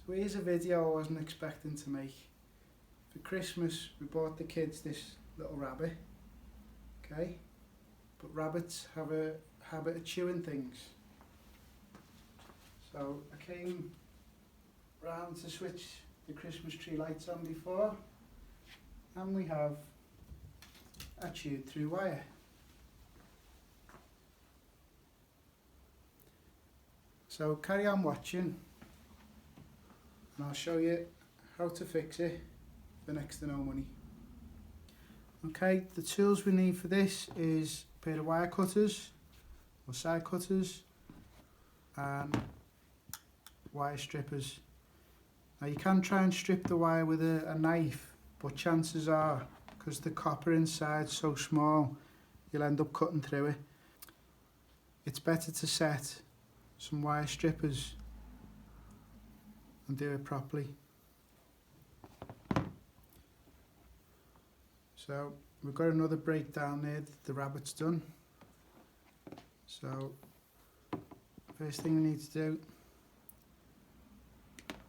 So here's a video I wasn't expecting to make. For Christmas we bought the kids this little rabbit, okay? But rabbits have a habit of chewing things. So I came round to switch the Christmas tree lights on before, and we have a chewed through wire. So carry on watching and I'll show you how to fix it for next to no money. Okay, the tools we need for this is a pair of wire cutters or side cutters and wire strippers. Now you can try and strip the wire with a knife, but chances are, because the copper inside is so small, you'll end up cutting through it. It's better to set some wire strippers and do it properly. So we've got another breakdown there that the rabbit's done. So first thing we need to do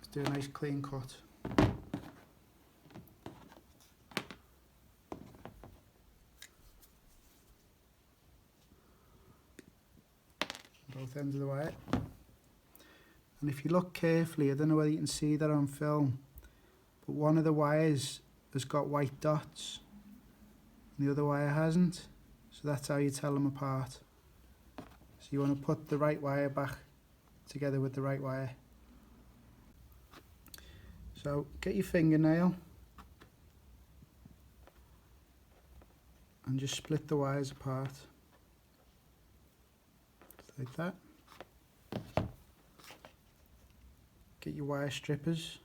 is do a nice clean cut. Both ends of the wire. And if you look carefully, I don't know whether you can see that on film, but one of the wires has got white dots and the other wire hasn't. So that's how you tell them apart. So you want to put the right wire back together with the right wire. So get your fingernail and just split the wires apart. Like that. Get your wire strippers.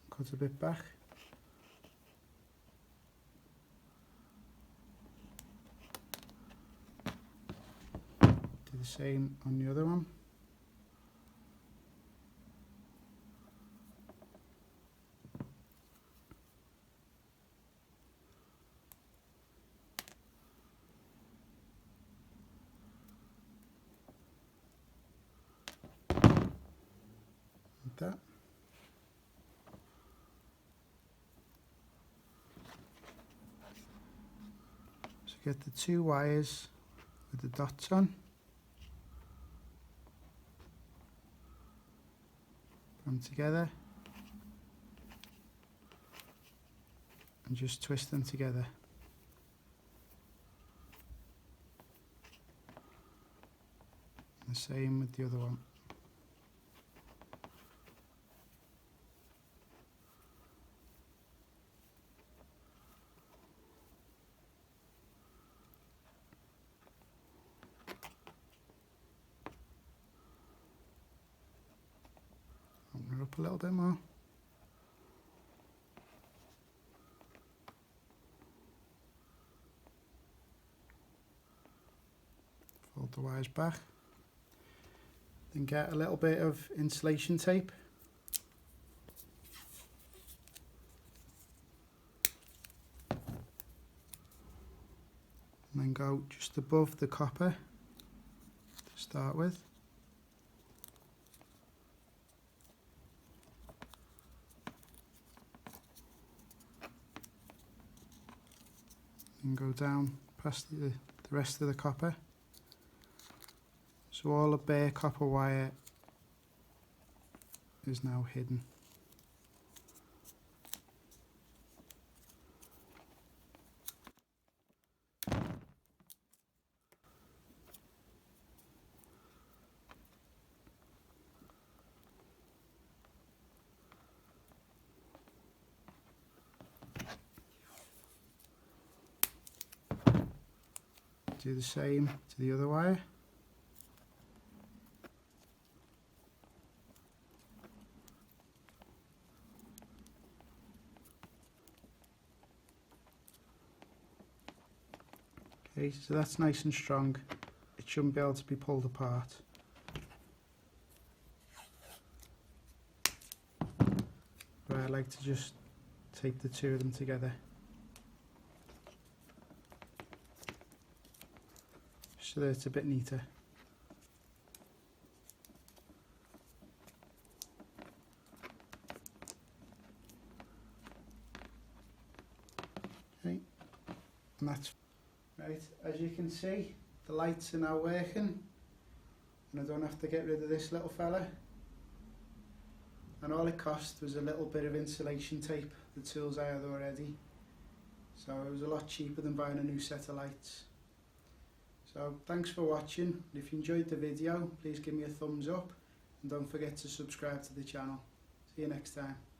Cut a bit back. Do the same on the other one. That. So get the two wires with the dots on, put them together and just twist them together. And the same with the other one. Up a little bit more. Fold the wires back. Then get a little bit of insulation tape. And then go just above the copper to start with. And go down past the rest of the copper. So all the bare copper wire is now hidden. Do the same to the other wire. Okay, so that's nice and strong. It shouldn't be able to be pulled apart. But I like to just tape the two of them together. So that it's a bit neater. that's right. As you can see, the lights are now working and I don't have to get rid of this little fella. And all it cost was a little bit of insulation tape, the tools I had already. So it was a lot cheaper than buying a new set of lights. So thanks for watching. If you enjoyed the video, please give me a thumbs up and don't forget to subscribe to the channel. See you next time.